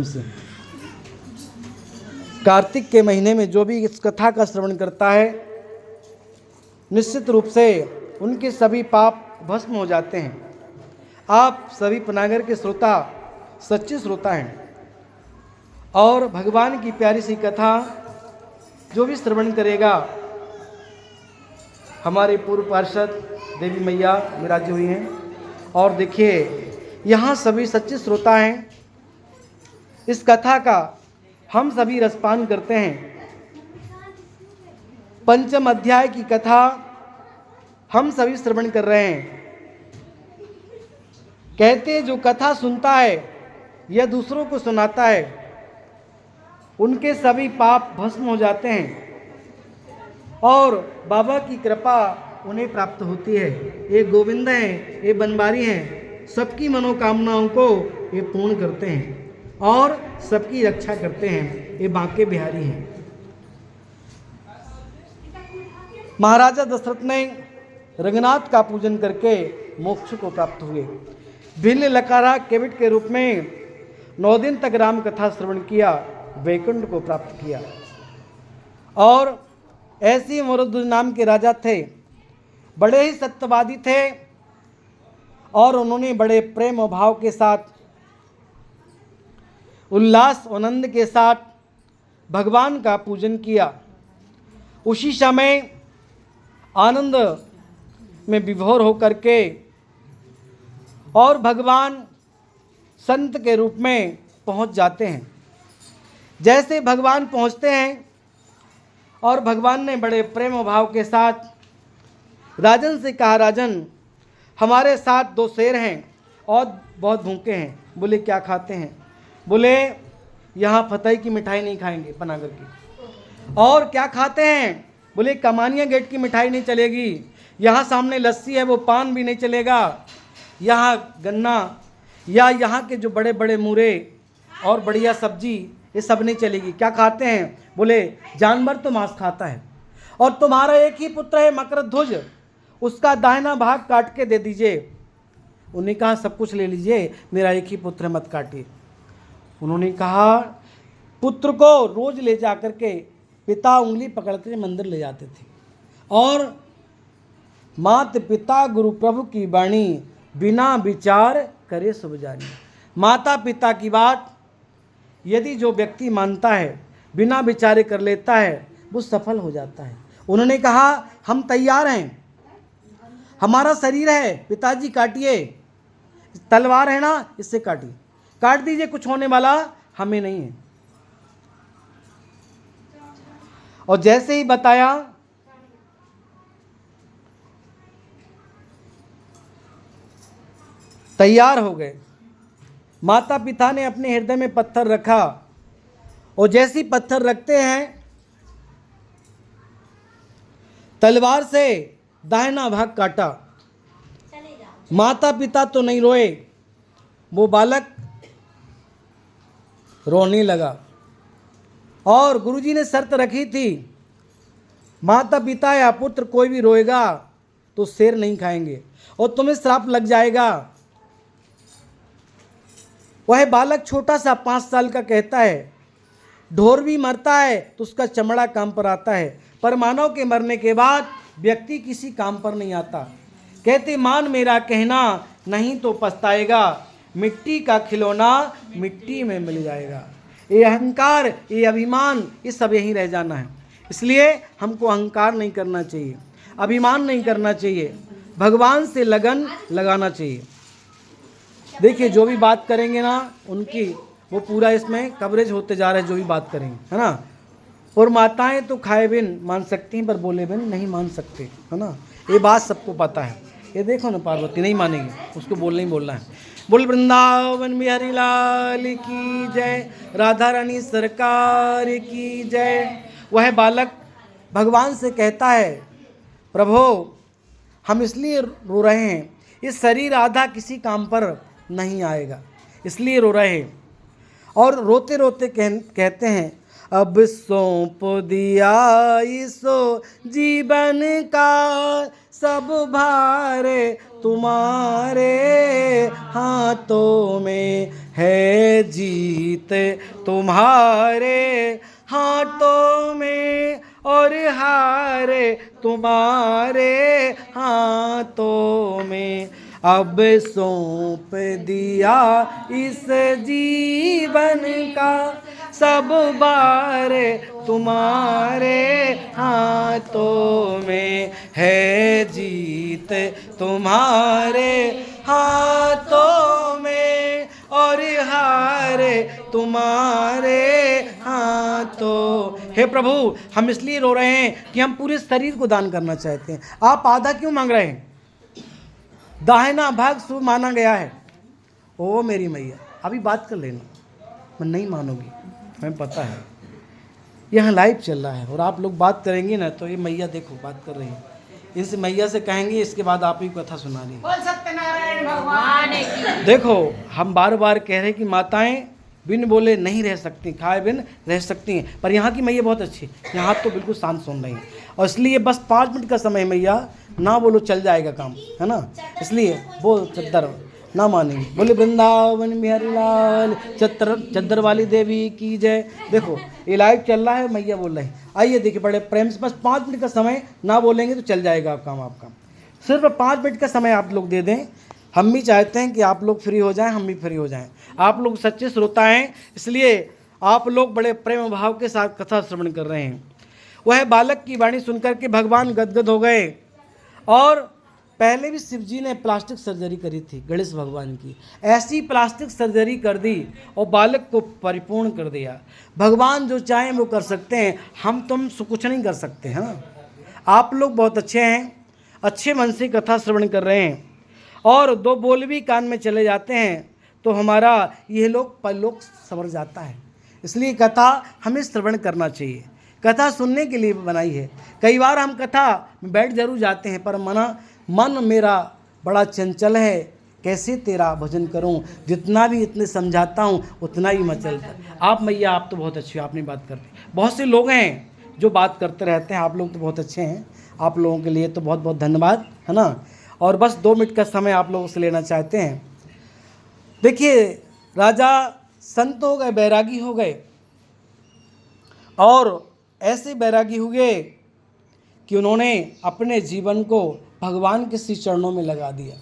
से कार्तिक के महीने में जो भी इस कथा का श्रवण करता है निश्चित रूप से उनके सभी पाप भस्म हो जाते हैं। आप सभी पनागर के श्रोता सच्चे श्रोता हैं और भगवान की प्यारी सी कथा जो भी श्रवण करेगा, हमारे पूर्व पार्षद देवी मैया विराजी हुई हैं और देखिए यहाँ सभी सच्चे श्रोता हैं। इस कथा का हम सभी रसपान करते हैं। पंचम अध्याय की कथा हम सभी श्रवण कर रहे हैं। कहते जो कथा सुनता है या दूसरों को सुनाता है उनके सभी पाप भस्म हो जाते हैं और बाबा की कृपा उन्हें प्राप्त होती है। ये गोविंद हैं, ये बनवारी हैं, सबकी मनोकामनाओं को ये पूर्ण करते हैं और सबकी रक्षा करते हैं। ये बांके बिहारी हैं। महाराजा दशरथ ने रंगनाथ का पूजन करके मोक्ष को प्राप्त हुए। भिल्ल लकारा केवट के रूप में 9 दिन तक राम कथा श्रवण किया, वैकुंठ को प्राप्त किया। और ऐसी मरुद्ध नाम के राजा थे, बड़े ही सत्यवादी थे और उन्होंने बड़े प्रेम और भाव के साथ, उल्लास आनंद के साथ भगवान का पूजन किया। उसी समय आनंद में विभोर होकर के और भगवान संत के रूप में पहुंच जाते हैं। जैसे भगवान पहुंचते हैं और भगवान ने बड़े प्रेम भाव के साथ राजन से कहा, राजन हमारे साथ 2 शेर हैं और बहुत भूखे हैं। बोले क्या खाते हैं? बोले यहाँ फतह की मिठाई नहीं खाएंगे पनागर की। और क्या खाते हैं? बोले कमानिया गेट की मिठाई नहीं चलेगी, यहाँ सामने लस्सी है वो पान भी नहीं चलेगा, यहाँ गन्ना या यहाँ के जो बड़े बड़े मूरे और बढ़िया सब्जी ये सब नहीं चलेगी। क्या खाते हैं? बोले जानवर तो मांस खाता है और तुम्हारा एक ही पुत्र है मकरध्वज, उसका दाहिना भाग काट के दे दीजिए। उन्होंने कहा सब कुछ ले लीजिए, मेरा एक ही पुत्र है, मत काटिए। उन्होंने कहा पुत्र को रोज ले जा कर के पिता उंगली पकड़ कर मंदिर ले जाते थे और मात पिता गुरु प्रभु की वाणी बिना विचार करे शुभ जानी। माता पिता की बात यदि जो व्यक्ति मानता है, बिना विचारे कर लेता है, वो सफल हो जाता है। उन्होंने कहा हम तैयार हैं, हमारा शरीर है, पिताजी काटिए, तलवार है ना इससे काटिए, काट दीजिए, कुछ होने वाला हमें नहीं है। और जैसे ही बताया तैयार हो गए। माता पिता ने अपने हृदय में पत्थर रखा और जैसे ही पत्थर रखते हैं तलवार से दाहिना भाग काटा। माता पिता तो नहीं रोए, वो बालक रोने लगा और गुरुजी ने शर्त रखी थी माता पिता या पुत्र कोई भी रोएगा तो शेर नहीं खाएंगे और तुम्हें श्राप लग जाएगा। वह बालक छोटा सा 5 साल का कहता है ढोर भी मरता है तो उसका चमड़ा काम पर आता है, पर मानव के मरने के बाद व्यक्ति किसी काम पर नहीं आता। कहते मान मेरा कहना नहीं तो पछताएगा, मिट्टी का खिलौना मिट्टी में मिल जाएगा। ये अहंकार, ये अभिमान, ये सब यहीं रह जाना है। इसलिए हमको अहंकार नहीं करना चाहिए, अभिमान नहीं करना चाहिए, भगवान से लगन लगाना चाहिए। देखिए जो भी बात करेंगे ना उनकी वो पूरा इसमें कवरेज होते जा रहा है, जो भी बात करेंगे, है ना। और माताएं तो खाए बिन मान सकती हैं पर बोले बिन नहीं मान सकते, है ना। ये बात सबको पता है। ये देखो ना पार्वती नहीं मानेगी, उसको बोलना ही बोलना है। बोल वृंदावन बिहारी लाल की जय, राधा रानी सरकार की जय। वह बालक भगवान से कहता है प्रभु हम इसलिए रो रहे हैं, ये शरीर आधा किसी काम पर नहीं आएगा, इसलिए रो रहे हैं। और रोते रोते कहते हैं अब सौंप दिया इसो जीवन का सब भार तुम्हारे हाथों में है, जीत तुम्हारे हाथों में और हार तुम्हारे हाथों में। अब सौंप दिया इस जीवन का सब भार तुम्हारे हाथों में है, जीत तुम्हारे हाथों में और हार तुम्हारे हाथों। हे प्रभु, हम इसलिए रो रहे हैं कि हम पूरे शरीर को दान करना चाहते हैं। आप आधा क्यों मांग रहे हैं? दाहिना भाग शुभ माना गया है। ओ मेरी मैया, अभी बात कर लेना, मैं नहीं मानूंगी, हमें पता है यहाँ लाइव चल रहा है और आप लोग बात करेंगे ना तो ये मैया देखो बात कर रही है, इस मैया से कहेंगे इसके बाद आप ही कथा सुना रही। बोल सत्यनारायण भगवान की। देखो हम बार बार कह रहे हैं कि माताएं बिन बोले नहीं रह सकती, खाए बिन रह सकती हैं, पर यहाँ की मैया बहुत अच्छी है, यहाँ तो बिल्कुल शांत सुन रही हैं और इसलिए बस 5 मिनट का समय मैया ना बोलो चल जाएगा काम, है ना, इसलिए बोल चद्दर ना मानेंगे। बोले वृंदावन बिहारी लाल चद्दर वाली देवी की जय। देखो ये लाइव चल रहा है, मैया बोल रही है, आइए देखिए बड़े प्रेम से, बस 5 मिनट का समय ना बोलेंगे तो चल जाएगा काम आपका। सिर्फ 5 मिनट का समय आप लोग दे दें, हम भी चाहते हैं कि आप लोग फ्री हो जाएं, हम भी फ्री हो जाएं। आप लोग सच्चे श्रोता हैं, इसलिए आप लोग बड़े प्रेम भाव के साथ कथा श्रवण कर रहे हैं। वह बालक की वाणी सुनकर के भगवान गदगद हो गए और पहले भी शिव जी ने प्लास्टिक सर्जरी करी थी गणेश भगवान की, ऐसी प्लास्टिक सर्जरी कर दी और बालक को परिपूर्ण कर दिया। भगवान जो चाहें वो कर सकते हैं, हम तुम कुछ नहीं कर सकते हैं ना। आप लोग बहुत अच्छे हैं, अच्छे मन से कथा श्रवण कर रहे हैं और 2 बोल भी कान में चले जाते हैं तो हमारा यह लोग परलोक संवर जाता है। इसलिए कथा हमें श्रवण करना चाहिए, कथा सुनने के लिए बनाई है। कई बार हम कथा में बैठ जरूर जाते हैं पर मन मेरा बड़ा चंचल है, कैसे तेरा भजन करूं, जितना भी इतने समझाता हूं उतना ही मचलता। आप मैया आप तो बहुत अच्छे हो, आप नहीं बात करते। बहुत से लोग हैं जो बात करते रहते हैं, आप लोग तो बहुत अच्छे हैं, आप लोगों के लिए तो बहुत बहुत धन्यवाद, है ना। और बस 2 मिनट का समय आप लोगों से लेना चाहते हैं। देखिए राजा संत हो गए, बैरागी हो गए और ऐसे बैरागी हुए कि उन्होंने अपने जीवन को भगवान के श्री चरणों में लगा दिया।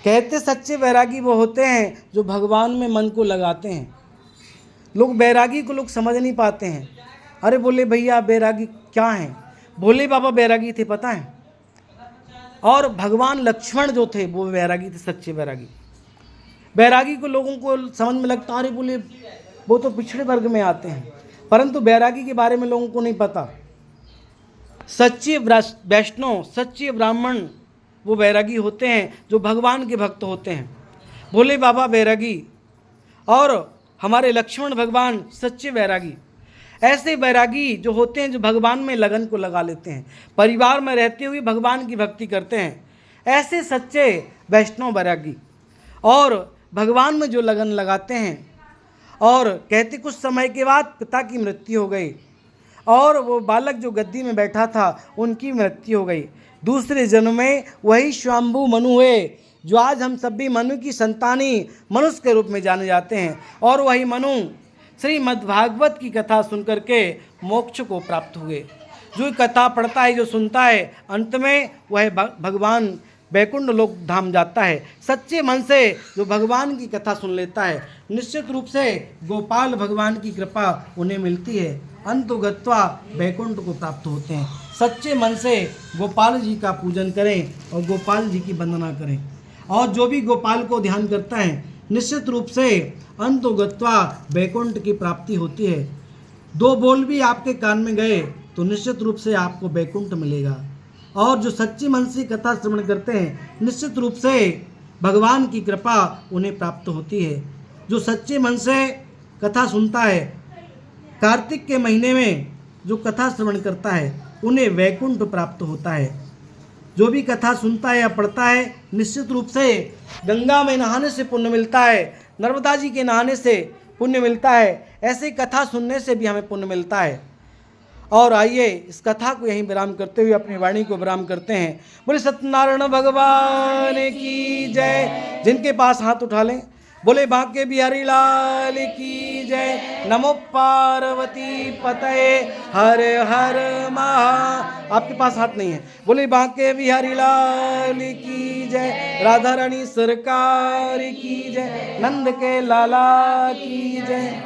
कहते सच्चे बैरागी वो होते हैं जो भगवान में मन को लगाते हैं। लोग बैरागी को लोग समझ नहीं पाते हैं। अरे बोले भैया बैरागी क्या हैं? भोले बाबा बैरागी थे, पता है। और भगवान लक्ष्मण जो थे वो बैरागी थे, सच्चे बैरागी। बैरागी को लोगों को समझ में लगता अरे बोले वो तो पिछड़े वर्ग में आते हैं, परंतु बैरागी के बारे में लोगों को नहीं पता। सच्चे वैष्णव, सच्चे ब्राह्मण वो बैरागी होते हैं जो भगवान के भक्त होते हैं। भोले बाबा बैरागी और हमारे लक्ष्मण भगवान सच्चे बैरागी। ऐसे बैरागी जो होते हैं जो भगवान में लगन को लगा लेते हैं, परिवार में रहते हुए भगवान की भक्ति करते हैं, ऐसे सच्चे वैष्णव बैरागी और भगवान में जो लगन लगाते हैं। और कहते कुछ समय के बाद पिता की मृत्यु हो गई और वो बालक जो गद्दी में बैठा था उनकी मृत्यु हो गई। दूसरे जन्म में वही स्वयंभू मनु हुए जो आज हम सभी मनु की संतानी मनुष्य के रूप में जाने जाते हैं। और वही मनु श्रीमद्भागवत की कथा सुनकर के मोक्ष को प्राप्त हुए। जो कथा पढ़ता है, जो सुनता है, अंत में वह भगवान वैकुंठ लोक धाम जाता है। सच्चे मन से जो भगवान की कथा सुन लेता है, निश्चित रूप से गोपाल भगवान की कृपा उन्हें मिलती है, अंतो गत्वा वैकुंठ को प्राप्त होते हैं। सच्चे मन से गोपाल जी का पूजन करें और गोपाल जी की वंदना करें, और जो भी गोपाल को ध्यान करता है निश्चित रूप से अंतो गत्वा वैकुंठ की प्राप्ति होती है। 2 बोल भी आपके कान में गए तो निश्चित रूप से आपको वैकुंठ मिलेगा। और जो सच्चे मन से कथा श्रवण करते हैं निश्चित रूप से भगवान की कृपा उन्हें प्राप्त होती है। जो सच्चे मन से कथा सुनता है, कार्तिक के महीने में जो कथा श्रवण करता है उन्हें वैकुंठ प्राप्त होता है। जो भी कथा सुनता है या पढ़ता है निश्चित रूप से गंगा में नहाने से पुण्य मिलता है, नर्मदा जी के नहाने से पुण्य मिलता है, ऐसे कथा सुनने से भी हमें पुण्य मिलता है। और आइए इस कथा को यहीं विराम करते हुए अपनी वाणी को विराम करते हैं। बोले सत्यनारायण भगवान की जय। जिनके पास हाथ उठा लें बोले बांके बिहारी लाल की जय। नमो पार्वती पतये हर हर महा। आपके पास हाथ नहीं है, बोले बांके बिहारी लाल की जय। राधा रानी सरकार की जय। नंद के लाला की जय।